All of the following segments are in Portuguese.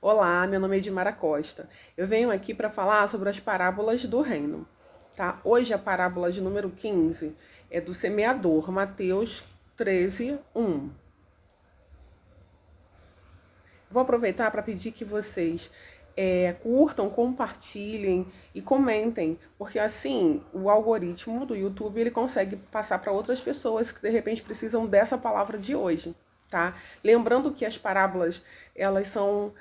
Olá, meu nome é Edmara Costa. Eu venho aqui para falar sobre as parábolas do reino, tá? Hoje a parábola de número 15 é do semeador, Mateus 13, 1. Vou aproveitar para pedir que vocês curtam, compartilhem e comentem, porque assim o algoritmo do YouTube ele consegue passar para outras pessoas que de repente precisam dessa palavra de hoje, tá? Lembrando que as parábolas elas são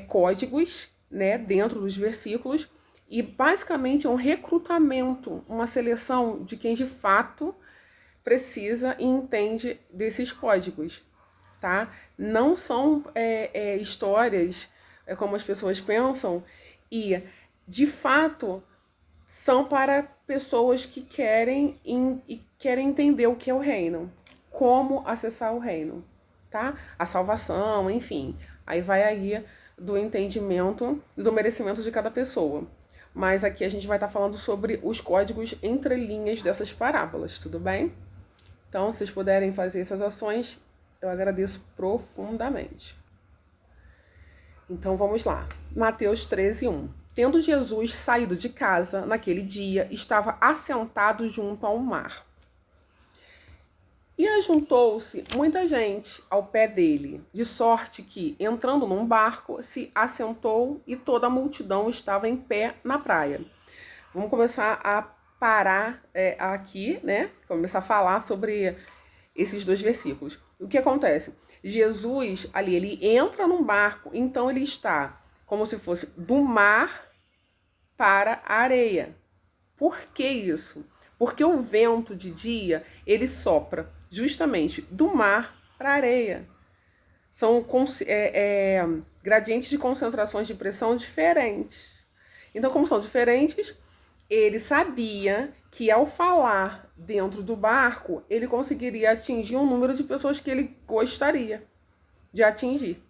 códigos, né, dentro dos versículos e basicamente é um recrutamento, uma seleção de quem de fato precisa e entende desses códigos, tá? Não são histórias como as pessoas pensam e, de fato, são para pessoas que querem entender o que é o reino, como acessar o reino, tá? A salvação, enfim. Aí vai aí do entendimento e do merecimento de cada pessoa. Mas aqui a gente vai estar falando sobre os códigos entre linhas dessas parábolas, tudo bem? Então, se vocês puderem fazer essas ações, eu agradeço profundamente. Então, vamos lá. Mateus 13, 1. Tendo Jesus saído de casa naquele dia, estava assentado junto ao mar. E ajuntou-se muita gente ao pé dele, de sorte que, entrando num barco, se assentou e toda a multidão estava em pé na praia. Vamos começar a parar aqui, né? Começar a falar sobre esses dois versículos. O que acontece? Jesus, ali, ele entra num barco, então ele está como se fosse do mar para a areia. Por que isso? Porque o vento de dia, ele sopra justamente do mar para a areia. São gradientes de concentrações de pressão diferentes. Então, como são diferentes, ele sabia que ao falar dentro do barco, ele conseguiria atingir um número de pessoas que ele gostaria de atingir,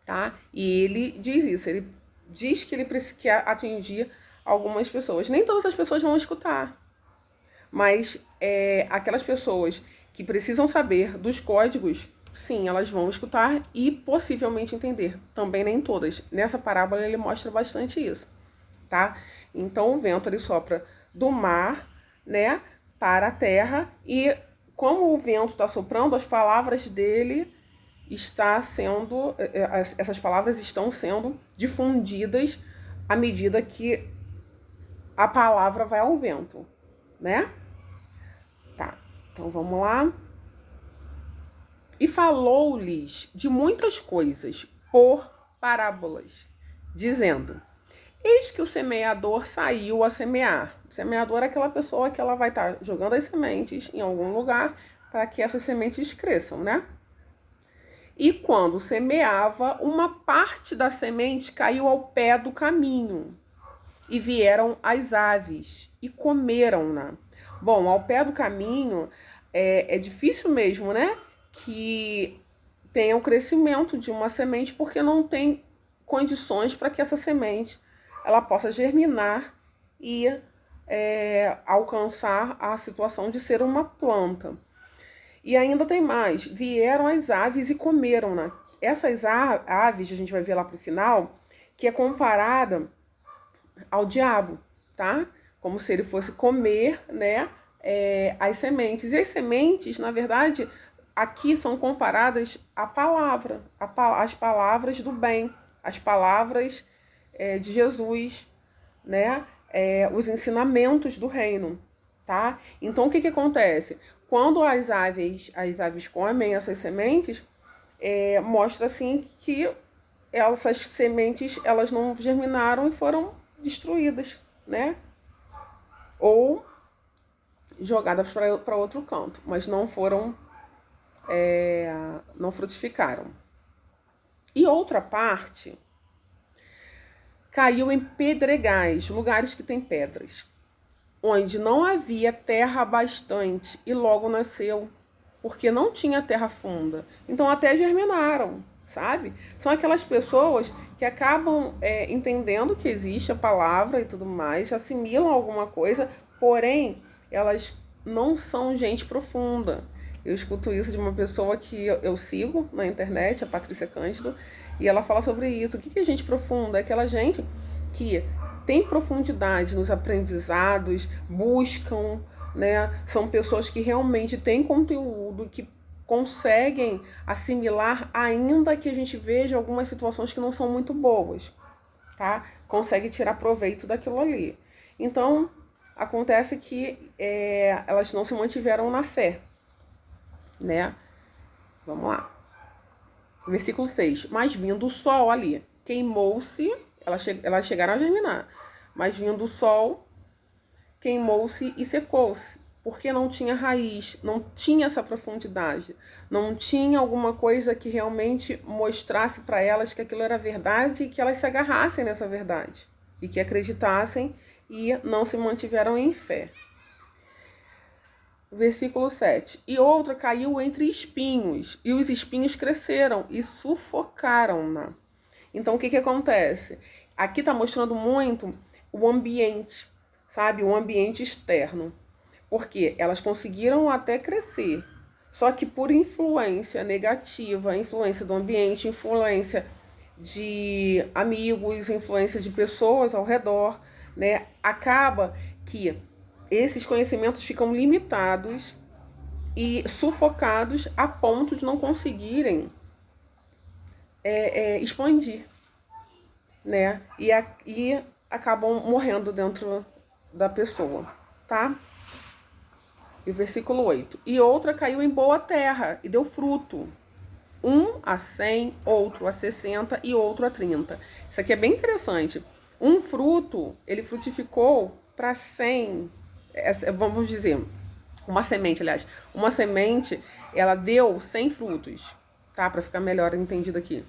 tá? E ele diz isso, ele diz que ele quer atingir algumas pessoas. Nem todas as pessoas vão escutar, mas aquelas pessoas que precisam saber dos códigos, sim, elas vão escutar e possivelmente entender. Também nem todas. Nessa parábola ele mostra bastante isso, tá? Então o vento ele sopra do mar, né, para a terra e como o vento está soprando, as palavras dele essas palavras estão sendo difundidas à medida que a palavra vai ao vento, né? Tá, então vamos lá. E falou-lhes de muitas coisas por parábolas, dizendo: eis que o semeador saiu a semear. O semeador é aquela pessoa que ela vai estar jogando as sementes em algum lugar para que essas sementes cresçam, né? E quando semeava, uma parte da semente caiu ao pé do caminho. E vieram as aves e comeram-na. Bom, ao pé do caminho é difícil mesmo, né? Que tenha o crescimento de uma semente porque não tem condições para que essa semente ela possa germinar e alcançar a situação de ser uma planta. E ainda tem mais, vieram as aves e comeram-na. Essas aves, a gente vai ver lá pro final, que é comparada ao diabo, tá? Como se ele fosse comer, né, as sementes. E as sementes, na verdade, aqui são comparadas à palavra, às palavras do bem, as palavras de Jesus, né? Os ensinamentos do reino, tá? Então, o que acontece? Quando as aves comem essas sementes, mostra assim que essas sementes elas não germinaram e foram destruídas, né? Ou jogadas para outro canto, mas não foram, não frutificaram. E outra parte caiu em pedregais, lugares que tem pedras, onde não havia terra bastante e logo nasceu, porque não tinha terra funda. Então até germinaram, sabe? São aquelas pessoas que acabam entendendo que existe a palavra e tudo mais, assimilam alguma coisa, porém elas não são gente profunda. Eu escuto isso de uma pessoa que eu sigo na internet, a Patrícia Cândido, E ela fala sobre isso. O que é gente profunda? É aquela gente que tem profundidade nos aprendizados, buscam, né? São pessoas que realmente têm conteúdo, que conseguem assimilar, ainda que a gente veja algumas situações que não são muito boas, tá? Consegue tirar proveito daquilo ali. Então, acontece que elas não se mantiveram na fé, né? Vamos lá. Versículo 6. Mas vindo o sol ali, queimou-se, elas chegaram a germinar, mas vindo o sol, queimou-se e secou-se, porque não tinha raiz, não tinha essa profundidade, não tinha alguma coisa que realmente mostrasse para elas que aquilo era verdade e que elas se agarrassem nessa verdade e que acreditassem e não se mantiveram em fé. Versículo 7. E outra caiu entre espinhos, e os espinhos cresceram e sufocaram-na. Então, o que acontece? Aqui está mostrando muito o ambiente, sabe? O ambiente externo. Porque elas conseguiram até crescer, só que por influência negativa, influência do ambiente, influência de amigos, influência de pessoas ao redor, né? Acaba que esses conhecimentos ficam limitados e sufocados a ponto de não conseguirem expandir, né? E acabam morrendo dentro da pessoa, tá? E versículo 8. E outra caiu em boa terra e deu fruto. 1 a 100, outro a 60 e outro a 30. Isso aqui é bem interessante. Um fruto, ele frutificou para 100, vamos dizer, uma semente, aliás. Uma semente, ela deu 100 frutos, tá? Para ficar melhor entendido aqui.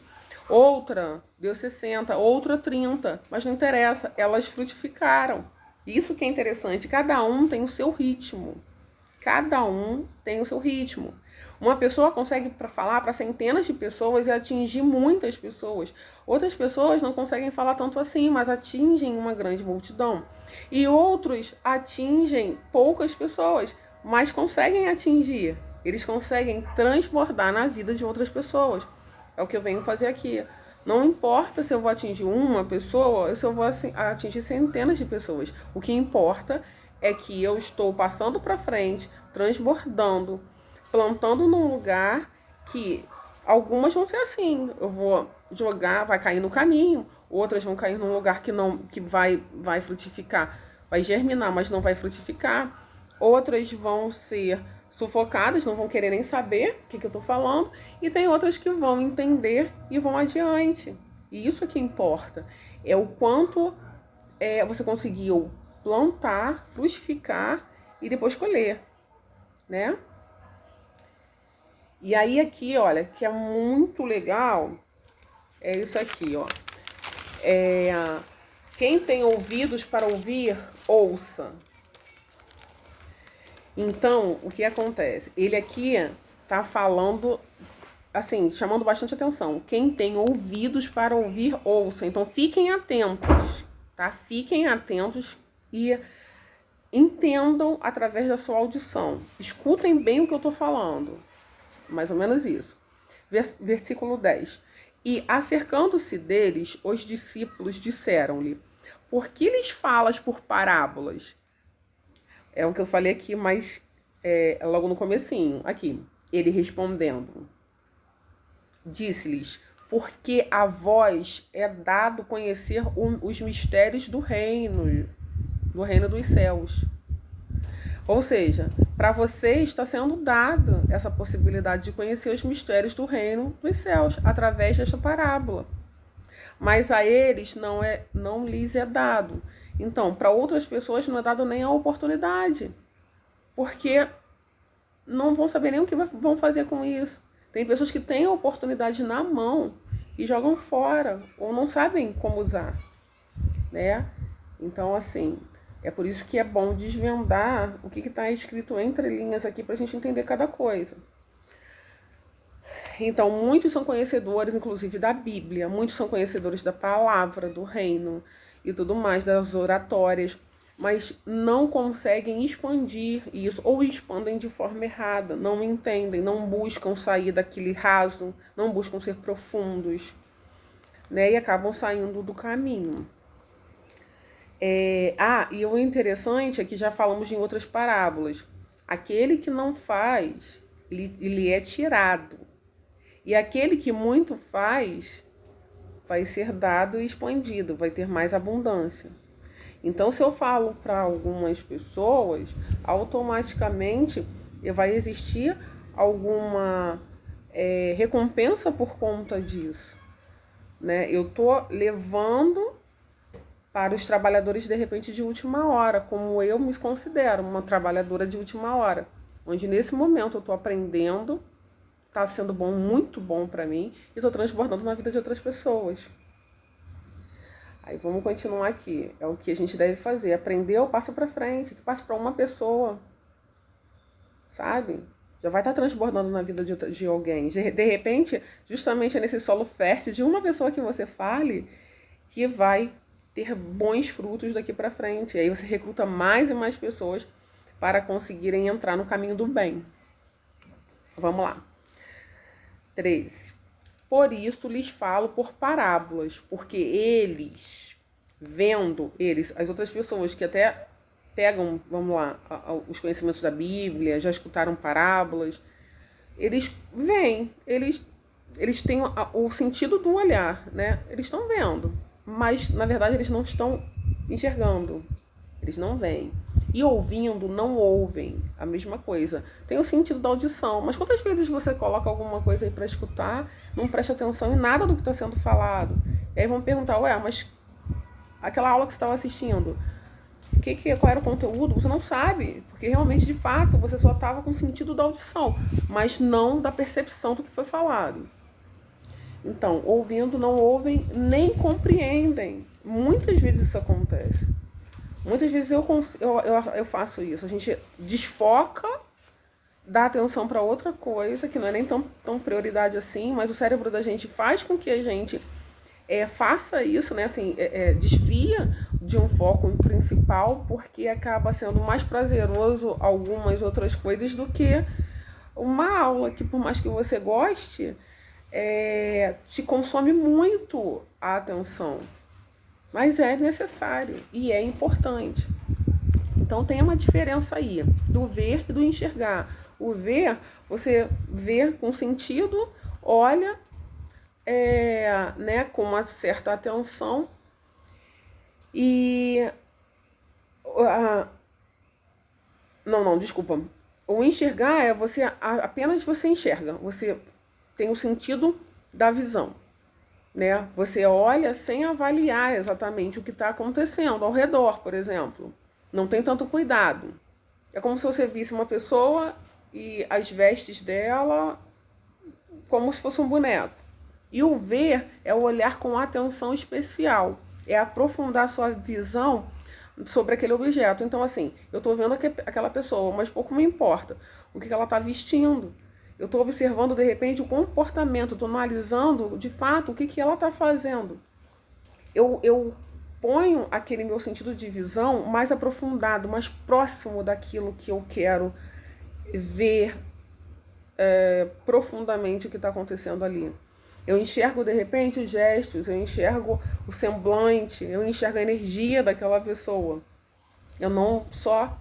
Outra deu 60, outra 30, mas não interessa, elas frutificaram. Isso que é interessante, cada um tem o seu ritmo. Cada um tem o seu ritmo. Uma pessoa consegue falar para centenas de pessoas e atingir muitas pessoas. Outras pessoas não conseguem falar tanto assim, mas atingem uma grande multidão. E outros atingem poucas pessoas, mas conseguem atingir. Eles conseguem transbordar na vida de outras pessoas. É o que eu venho fazer aqui. Não importa se eu vou atingir uma pessoa ou se eu vou atingir centenas de pessoas. O que importa é que eu estou passando para frente, transbordando, plantando num lugar que algumas vão ser assim. Eu vou jogar, vai cair no caminho, outras vão cair num lugar que vai frutificar, vai germinar, mas não vai frutificar. Outras vão ser sufocadas, não vão querer nem saber o que eu estou falando, e tem outras que vão entender e vão adiante. E isso é que importa, é o quanto você conseguiu plantar, frutificar e depois colher, né? E aí aqui, olha, que é muito legal, é isso aqui, ó. Quem tem ouvidos para ouvir, ouça. Então, o que acontece? Ele aqui tá falando, assim, chamando bastante atenção. Quem tem ouvidos para ouvir, ouça. Então, fiquem atentos, tá? Fiquem atentos e entendam através da sua audição. Escutem bem o que eu tô falando. Mais ou menos isso. Versículo 10. E, acercando-se deles, os discípulos disseram-lhe: por que lhes falas por parábolas? É o que eu falei aqui, mas logo no comecinho. Aqui, ele respondendo. Disse-lhes: porque a vós é dado conhecer os mistérios do reino dos céus. Ou seja, para você está sendo dada essa possibilidade de conhecer os mistérios do reino dos céus através desta parábola. Mas a eles não lhes é dado. Então, para outras pessoas não é dado nem a oportunidade, porque não vão saber nem o que vão fazer com isso. Tem pessoas que têm a oportunidade na mão e jogam fora, ou não sabem como usar, né? Então, assim, é por isso que é bom desvendar o que está escrito entre linhas aqui para a gente entender cada coisa. Então, muitos são conhecedores, inclusive, da Bíblia. Muitos são conhecedores da palavra, do reino e tudo mais, das oratórias. Mas não conseguem expandir isso, ou expandem de forma errada. Não entendem, não buscam sair daquele raso, não buscam ser profundos. né? E acabam saindo do caminho. E o interessante é que já falamos em outras parábolas. Aquele que não faz, ele é tirado. E aquele que muito faz, vai ser dado e expandido, vai ter mais abundância. Então, se eu falo para algumas pessoas, automaticamente vai existir alguma recompensa por conta disso, né? Eu tô levando para os trabalhadores, de repente, de última hora, como eu me considero uma trabalhadora de última hora, onde nesse momento eu estou aprendendo, está sendo bom, muito bom para mim, e estou transbordando na vida de outras pessoas. Aí vamos continuar aqui. É o que a gente deve fazer. Aprender, eu passo para frente, que passo para uma pessoa, sabe? Já vai estar transbordando na vida de alguém. De repente, justamente é nesse solo fértil de uma pessoa que você fale, que vai ter bons frutos daqui para frente. E aí você recruta mais e mais pessoas para conseguirem entrar no caminho do bem. Vamos lá. 13. Por isso lhes falo por parábolas, porque eles, as outras pessoas que até pegam, vamos lá, os conhecimentos da Bíblia, já escutaram parábolas, eles veem, eles têm o sentido do olhar, né? Eles estão vendo, mas na verdade eles não estão enxergando, eles não veem. E ouvindo, não ouvem, a mesma coisa. Tem o sentido da audição, mas quantas vezes você coloca alguma coisa aí para escutar, não presta atenção em nada do que está sendo falado? E aí vão perguntar, mas aquela aula que você estava assistindo, qual era o conteúdo? Você não sabe, porque realmente, de fato, você só estava com o sentido da audição, mas não da percepção do que foi falado. Então, ouvindo, não ouvem, nem compreendem. Muitas vezes isso acontece. Muitas vezes eu faço isso. A gente desfoca, dá atenção para outra coisa, que não é nem tão prioridade assim, mas o cérebro da gente faz com que a gente faça isso, né? Assim, desvia de um foco principal, porque acaba sendo mais prazeroso algumas outras coisas do que uma aula que, por mais que você goste, te consome muito a atenção. Mas é necessário e é importante. Então tem uma diferença aí do ver e do enxergar. O ver, você vê com sentido, olha né, com uma certa atenção e... desculpa. O enxergar é apenas você enxerga, você tem o sentido da visão. Né? Você olha sem avaliar exatamente o que está acontecendo ao redor, por exemplo. Não tem tanto cuidado. É como se você visse uma pessoa e as vestes dela como se fosse um boneco. E o ver é o olhar com atenção especial. É aprofundar sua visão sobre aquele objeto. Então, assim, eu estou vendo aquela pessoa, mas pouco me importa o que ela está vestindo. Eu estou observando, de repente, o comportamento, estou analisando, de fato, o que ela está fazendo. Eu ponho aquele meu sentido de visão mais aprofundado, mais próximo daquilo que eu quero ver profundamente o que está acontecendo ali. Eu enxergo, de repente, os gestos, eu enxergo o semblante, eu enxergo a energia daquela pessoa. Eu não só...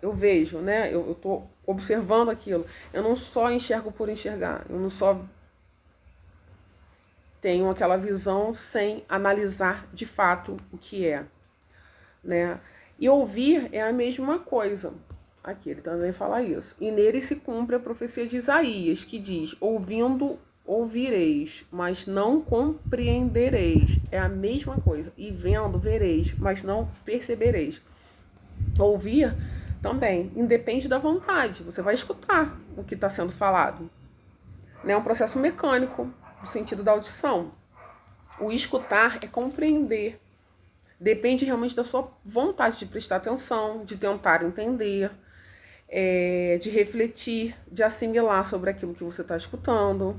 eu vejo, né? Eu estou observando aquilo. Eu não só enxergo por enxergar. Eu não só tenho aquela visão sem analisar de fato o que é, né? E ouvir é a mesma coisa. Aqui ele também fala isso. E nele se cumpre a profecia de Isaías, que diz: ouvindo ouvireis, mas não compreendereis. É a mesma coisa. E vendo vereis, mas não percebereis. Ouvir também independe da vontade. Você vai escutar o que está sendo falado. É um processo mecânico, no sentido da audição. O escutar é compreender. Depende realmente da sua vontade de prestar atenção, de tentar entender, de refletir, de assimilar sobre aquilo que você está escutando,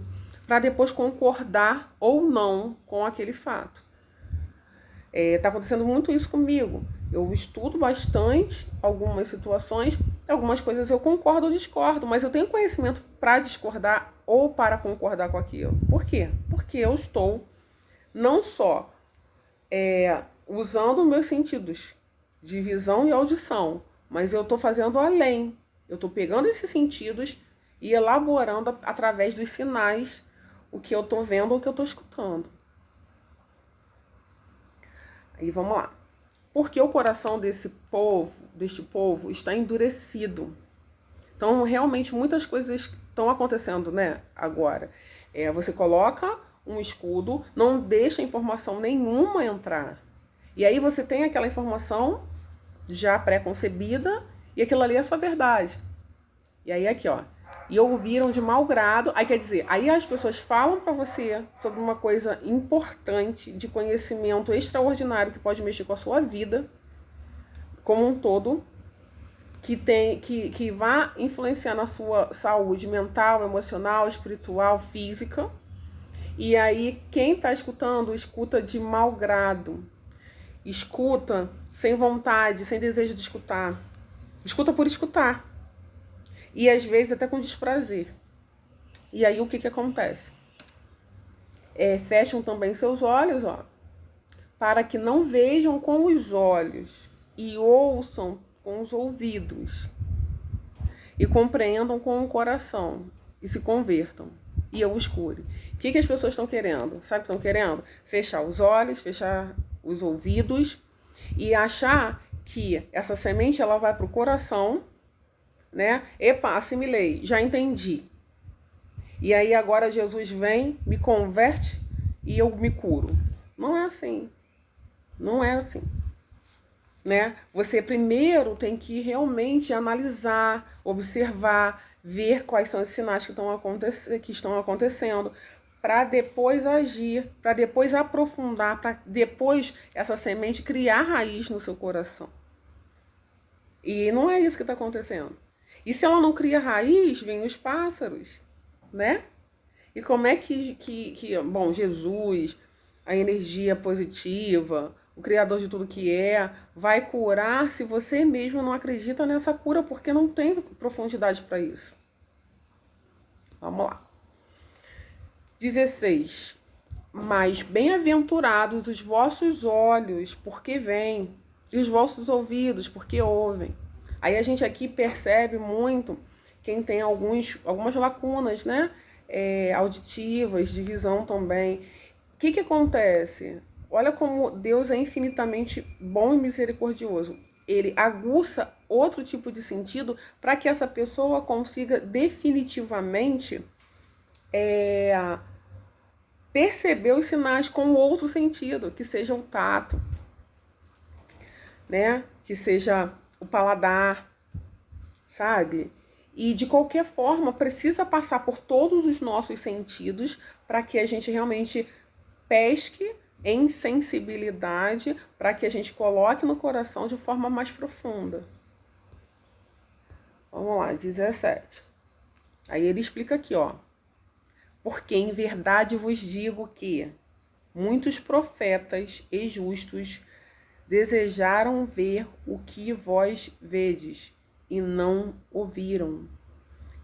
para depois concordar ou não com aquele fato. Está acontecendo muito isso comigo. Eu estudo bastante algumas situações, algumas coisas eu concordo ou discordo, mas eu tenho conhecimento para discordar ou para concordar com aquilo. Por quê? Porque eu estou não só usando meus sentidos de visão e audição, mas eu estou fazendo além. Eu estou pegando esses sentidos e elaborando através dos sinais o que eu estou vendo ou o que eu estou escutando. Aí vamos lá. Porque o coração deste povo está endurecido. Então, realmente, muitas coisas estão acontecendo, né, agora. Você coloca um escudo, não deixa informação nenhuma entrar. E aí você tem aquela informação já pré-concebida e aquilo ali é a sua verdade. E aí aqui, ó. E ouviram de mau grado. Aí quer dizer, aí as pessoas falam para você sobre uma coisa importante, de conhecimento extraordinário que pode mexer com a sua vida como um todo, que vai influenciar na sua saúde mental, emocional, espiritual, física. E aí quem está escutando, escuta de mau grado. Escuta sem vontade, sem desejo de escutar. Escuta por escutar. E às vezes até com desprazer. E aí o que acontece? Fecham também seus olhos, ó, para que não vejam com os olhos e ouçam com os ouvidos e compreendam com o coração e se convertam e eu os cure. O que as pessoas estão querendo? Sabe o que estão querendo? Fechar os olhos, fechar os ouvidos e achar que essa semente ela vai para o coração, né? Epa, assimilei, já entendi. E aí agora Jesus vem, me converte e eu me curo. Não é assim. Não é assim. Né? Você primeiro tem que realmente analisar, observar, ver quais são os sinais que estão acontecendo, para depois agir, para depois aprofundar, para depois essa semente criar raiz no seu coração. E não é isso que está acontecendo. E se ela não cria raiz, vem os pássaros, né? E como é que bom, Jesus, a energia positiva, o Criador de tudo que vai curar se você mesmo não acredita nessa cura, porque não tem profundidade para isso. Vamos lá. 16. Mas bem-aventurados os vossos olhos, porque veem, e os vossos ouvidos, porque ouvem. Aí a gente aqui percebe muito quem tem algumas lacunas, né? Auditivas, de visão também. O que acontece? Olha como Deus é infinitamente bom e misericordioso. Ele aguça outro tipo de sentido para que essa pessoa consiga definitivamente perceber os sinais com outro sentido, que seja o tato, né? Que seja o paladar, sabe? E de qualquer forma precisa passar por todos os nossos sentidos para que a gente realmente pesque em sensibilidade, para que a gente coloque no coração de forma mais profunda. Vamos lá, 17. Aí ele explica aqui, ó. Porque em verdade vos digo que muitos profetas e justos desejaram ver o que vós vedes e não ouviram,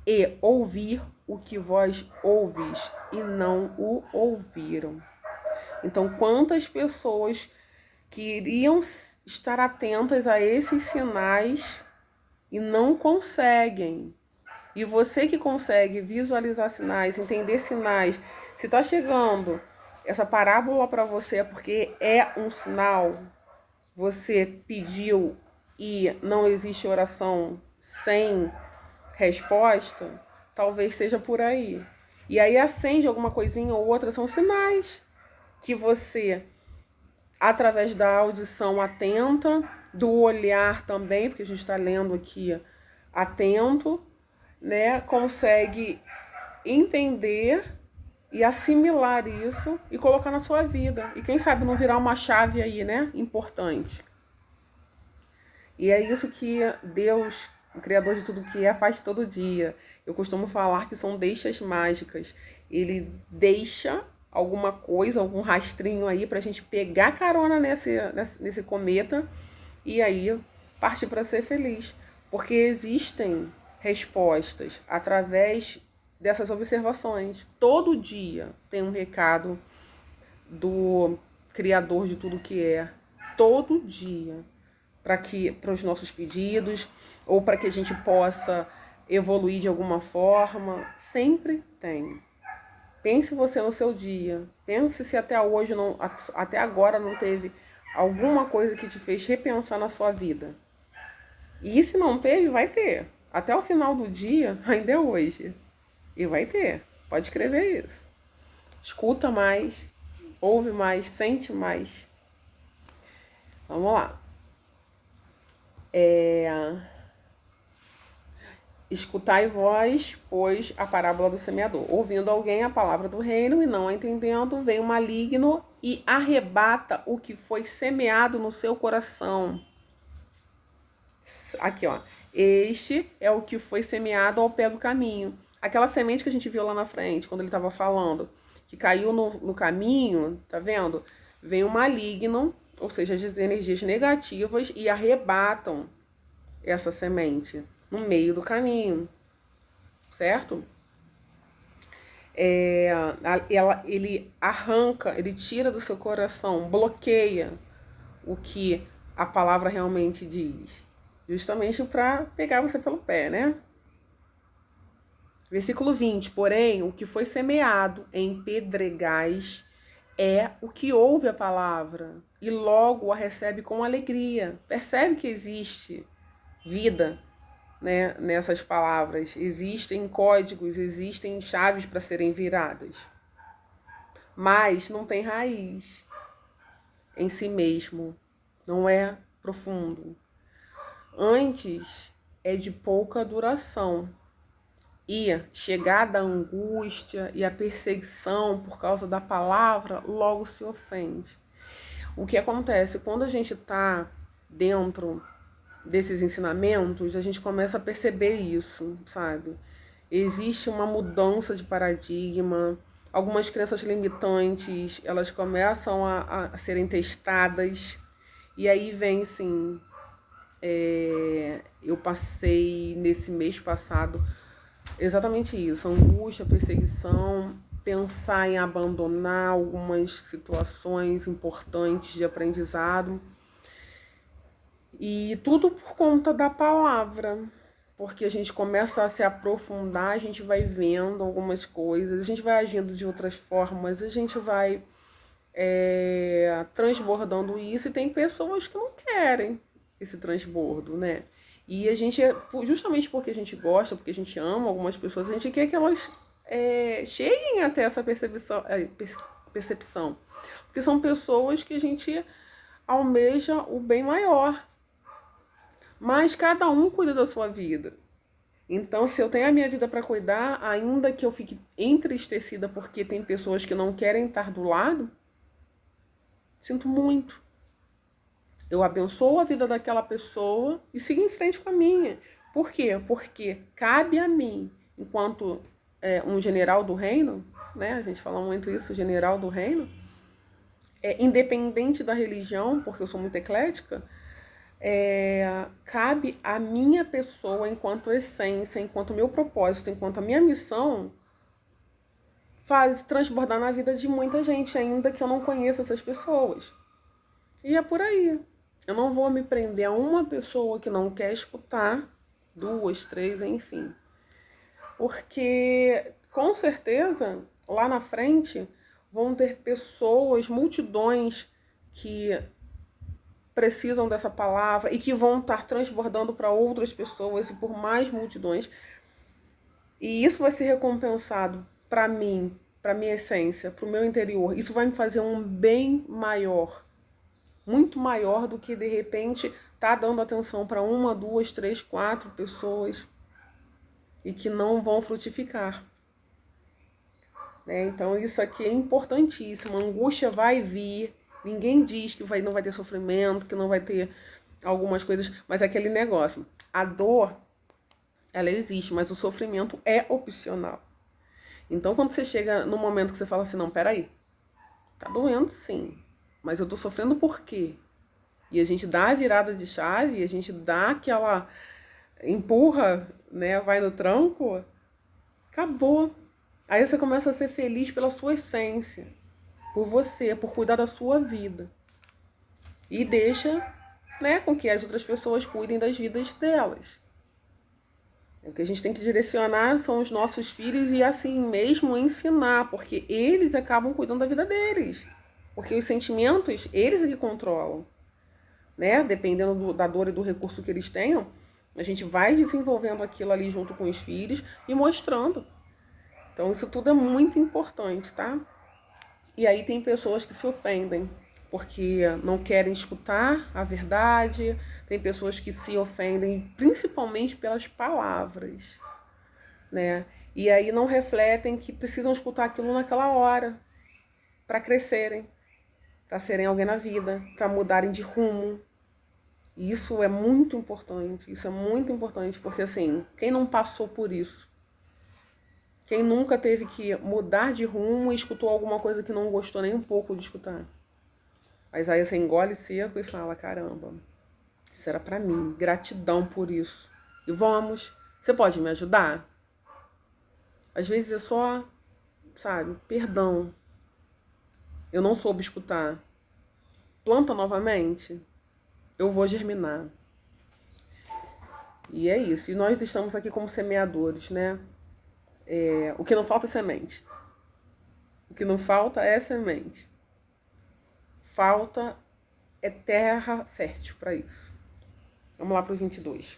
e ouvir o que vós ouvis e não o ouviram. Então, quantas pessoas queriam estar atentas a esses sinais e não conseguem? E você que consegue visualizar sinais, entender sinais, se está chegando essa parábola para você é porque é um sinal, você pediu e não existe oração sem resposta, talvez seja por aí. E aí acende alguma coisinha ou outra, são sinais que você, através da audição atenta, do olhar também, porque a gente está lendo aqui atento, né, consegue entender e assimilar isso e colocar na sua vida. E quem sabe não virar uma chave aí, né, importante. E é isso que Deus, o Criador de tudo que faz todo dia. Eu costumo falar que são deixas mágicas. Ele deixa alguma coisa, algum rastrinho aí pra gente pegar carona nesse cometa e aí partir para ser feliz. Porque existem respostas através dessas observações. Todo dia tem um recado do Criador de tudo que é. Todo dia. Para os nossos pedidos, ou para que a gente possa evoluir de alguma forma. Sempre tem. Pense você no seu dia. Pense se até hoje, até agora não teve alguma coisa que te fez repensar na sua vida. E se não teve, vai ter. Até o final do dia, ainda é hoje. E vai ter. Pode escrever isso. Escuta mais, ouve mais, sente mais. Vamos lá. Escutai vós, pois, a parábola do semeador. Ouvindo alguém a palavra do reino e não a entendendo, vem o maligno e arrebata o que foi semeado no seu coração. Aqui, ó. Este é o que foi semeado ao pé do caminho. Aquela semente que a gente viu lá na frente, quando ele estava falando, que caiu no caminho, tá vendo? Vem o maligno, ou seja, as energias negativas, e arrebatam essa semente no meio do caminho, certo? Ele arranca, ele tira do seu coração, bloqueia o que a palavra realmente diz, justamente para pegar você pelo pé, né? Versículo 20, porém, o que foi semeado em pedregais é o que ouve a palavra e logo a recebe com alegria. Percebe que existe vida, né, nessas palavras. Existem códigos, existem chaves para serem viradas. Mas não tem raiz em si mesmo. Não é profundo. Antes é de pouca duração. E chegada a angústia e a perseguição por causa da palavra, logo se ofende. O que acontece? Quando a gente está dentro desses ensinamentos, a gente começa a perceber isso, sabe? Existe uma mudança de paradigma, algumas crenças limitantes, elas começam a serem testadas, e aí vem, assim, eu passei nesse mês passado exatamente isso, angústia, perseguição, pensar em abandonar algumas situações importantes de aprendizado. E tudo por conta da palavra, porque a gente começa a se aprofundar, a gente vai vendo algumas coisas, a gente vai agindo de outras formas, a gente vai transbordando isso, e tem pessoas que não querem esse transbordo, né? E a gente, justamente porque a gente gosta, porque a gente ama algumas pessoas, a gente quer que elas cheguem até essa percepção. Porque são pessoas que a gente almeja o bem maior. Mas cada um cuida da sua vida. Então, se eu tenho a minha vida para cuidar, ainda que eu fique entristecida porque tem pessoas que não querem estar do lado, sinto muito. Eu abençoo a vida daquela pessoa e sigo em frente com a minha. Por quê? Porque cabe a mim, enquanto um general do reino, né? A gente fala muito isso, general do reino, independente da religião, porque eu sou muito eclética, cabe a minha pessoa, enquanto essência, enquanto meu propósito, enquanto a minha missão, transbordar na vida de muita gente, ainda que eu não conheça essas pessoas. E é por aí. Eu não vou me prender a uma pessoa que não quer escutar, 2, 3, enfim. Porque, com certeza, lá na frente, vão ter pessoas, multidões que precisam dessa palavra e que vão estar transbordando para outras pessoas e por mais multidões. E isso vai ser recompensado para mim, para minha essência, para o meu interior. Isso vai me fazer um bem maior, muito maior do que, de repente, tá dando atenção para 1, 2, 3, 4 pessoas e que não vão frutificar. Né? Então, isso aqui é importantíssimo. A angústia vai vir. Ninguém diz que não vai ter sofrimento, que não vai ter algumas coisas, mas é aquele negócio. A dor, ela existe, mas o sofrimento é opcional. Então, quando você chega no momento que você fala assim, não, peraí, tá doendo sim, mas eu tô sofrendo por quê? E a gente dá a virada de chave, a gente dá aquela empurra, né, vai no tranco, Acabou. Aí você começa a ser feliz pela sua essência, por você, por cuidar da sua vida. E deixa, né, com que as outras pessoas cuidem das vidas delas. O que a gente tem que direcionar são os nossos filhos e assim mesmo ensinar, porque eles acabam cuidando da vida deles. Porque os sentimentos, eles é que controlam, né? Dependendo da dor e do recurso que eles tenham, a gente vai desenvolvendo aquilo ali junto com os filhos e mostrando. Então isso tudo é muito importante, tá? E aí tem pessoas que se ofendem porque não querem escutar a verdade, tem pessoas que se ofendem principalmente pelas palavras, né? E aí não refletem que precisam escutar aquilo naquela hora para crescerem, para serem alguém na vida, para mudarem de rumo. E isso é muito importante, isso é muito importante, porque assim, quem não passou por isso? Quem nunca teve que mudar de rumo e escutou alguma coisa que não gostou nem um pouco de escutar? Mas aí você engole seco e fala, caramba, isso era pra mim, gratidão por isso. E vamos, você pode me ajudar? Às vezes é só, sabe, perdão. Eu não soube escutar. Planta novamente, eu vou germinar. E é isso. E nós estamos aqui como semeadores, né? O que não falta é semente. O que não falta é semente. Falta é terra fértil para isso. Vamos lá para o 22.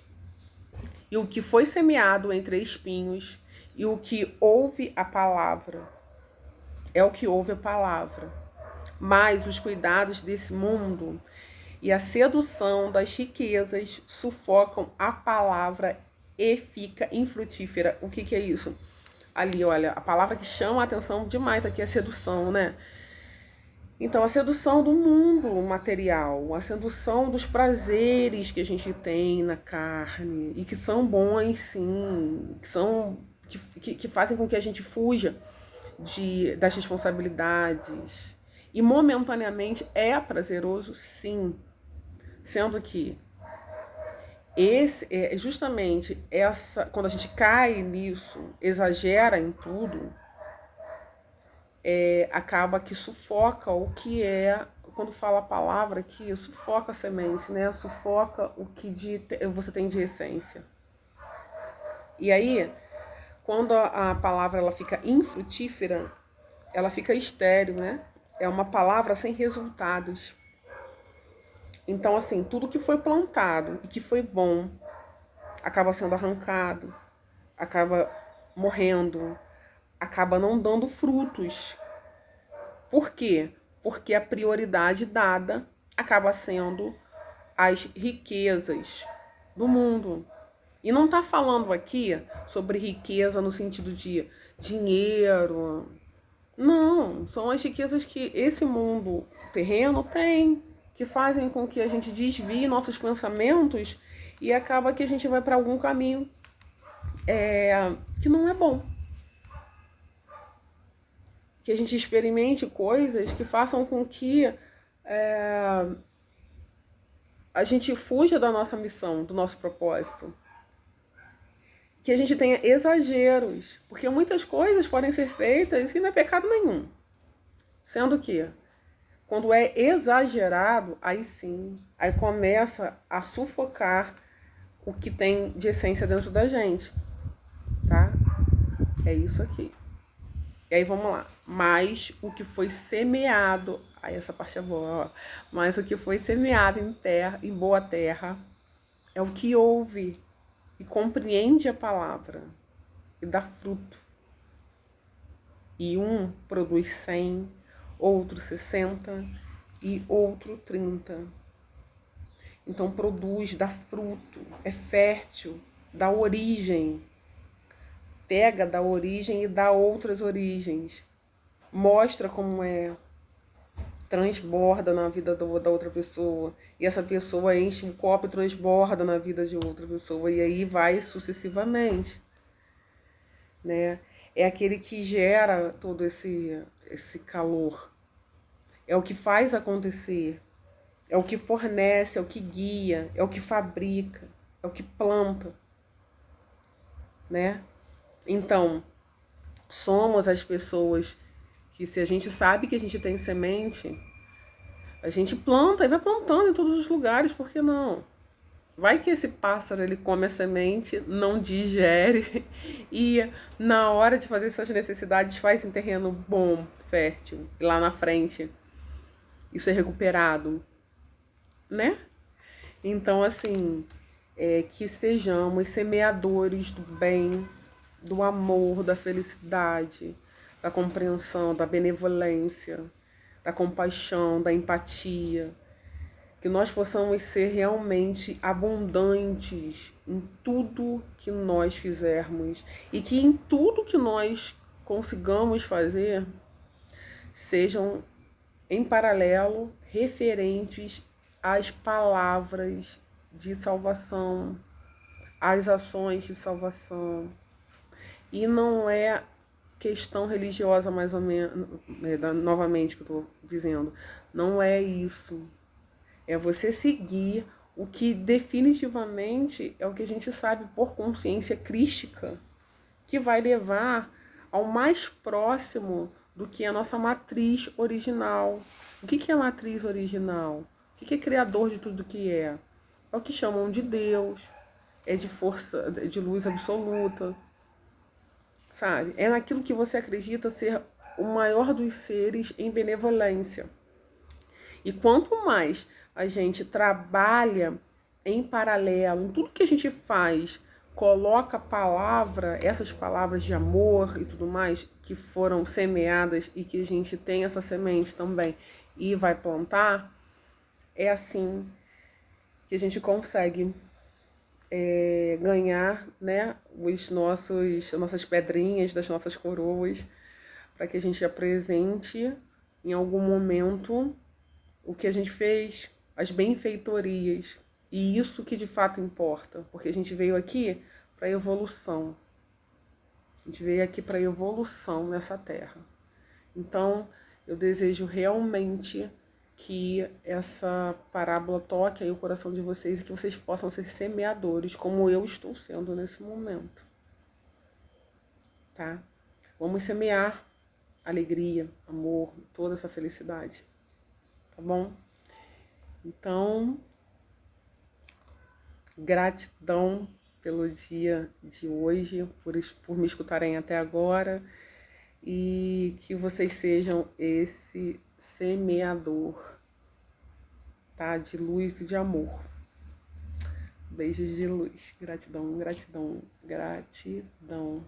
E o que foi semeado entre espinhos e o que ouve a palavra é o que ouve a palavra. Mas os cuidados desse mundo e a sedução das riquezas sufocam a palavra e fica infrutífera. O que é isso? Ali, olha, a palavra que chama a atenção demais aqui é sedução, né? Então, a sedução do mundo material, a sedução dos prazeres que a gente tem na carne e que são bons, sim, que fazem com que a gente fuja das responsabilidades. E momentaneamente é prazeroso, sim. Sendo que justamente quando a gente cai nisso, exagera em tudo, acaba que sufoca o que é, quando fala a palavra aqui, sufoca a semente, né? Sufoca o que você tem de essência. E aí, quando a palavra ela fica infrutífera, ela fica estéril, né? É uma palavra sem resultados. Então, assim, tudo que foi plantado e que foi bom acaba sendo arrancado, acaba morrendo, acaba não dando frutos. Por quê? Porque a prioridade dada acaba sendo as riquezas do mundo. E não está falando aqui sobre riqueza no sentido de dinheiro. Não, são as riquezas que esse mundo terreno tem, que fazem com que a gente desvie nossos pensamentos e acaba que a gente vai para algum caminho que não é bom. Que a gente experimente coisas que façam com que a gente fuja da nossa missão, do nosso propósito. Que a gente tenha exageros, porque muitas coisas podem ser feitas e não é pecado nenhum. Sendo que, quando é exagerado, aí sim, aí começa a sufocar o que tem de essência dentro da gente, tá? É isso aqui. E aí vamos lá. Mas o que foi semeado, aí essa parte é boa, ó. Mas o que foi semeado em boa terra, é o que ouve e compreende a palavra e dá fruto. E um produz 100, outro 60 e outro 30. Então produz, dá fruto, é fértil, dá origem. Pega da origem e dá outras origens. Mostra como é. Transborda na vida da outra pessoa. E essa pessoa enche um copo e transborda na vida de outra pessoa. E aí vai sucessivamente. Né? É aquele que gera todo esse calor. É o que faz acontecer. É o que fornece, é o que guia, é o que fabrica, é o que planta. Né? Então, somos as pessoas que, se a gente sabe que a gente tem semente, a gente planta e vai plantando em todos os lugares, por que não? Vai que esse pássaro ele come a semente, não digere e na hora de fazer suas necessidades faz em terreno bom, fértil, e lá na frente isso é recuperado, né? Então, assim, que sejamos semeadores do bem, do amor, da felicidade, da compreensão, da benevolência, da compaixão, da empatia. Que nós possamos ser realmente abundantes em tudo que nós fizermos e que em tudo que nós consigamos fazer sejam em paralelo referentes às palavras de salvação, às ações de salvação. E não é questão religiosa, mais ou menos, novamente que eu estou dizendo, não é isso. É você seguir o que definitivamente é o que a gente sabe por consciência crística, que vai levar ao mais próximo do que a nossa matriz original. O que é a matriz original? O que é criador de tudo que é? É o que chamam de Deus, é de força, de luz absoluta, sabe? É naquilo que você acredita ser o maior dos seres em benevolência. E quanto mais a gente trabalha em paralelo, em tudo que a gente faz, coloca a palavra, essas palavras de amor e tudo mais, que foram semeadas e que a gente tem essa semente também e vai plantar, é assim que a gente consegue ganhar, né, as nossas pedrinhas das nossas coroas, para que a gente apresente em algum momento o que a gente fez, as benfeitorias. E isso que de fato importa, porque a gente veio aqui para evolução. A gente veio aqui para evolução nessa terra. Então, eu desejo realmente que essa parábola toque aí o coração de vocês e que vocês possam ser semeadores, como eu estou sendo nesse momento. Tá? Vamos semear alegria, amor, toda essa felicidade. Tá bom? Então, gratidão pelo dia de hoje, por me escutarem até agora e que vocês sejam esse semeador, tá? De luz e de amor. Beijos de luz. Gratidão, gratidão, gratidão.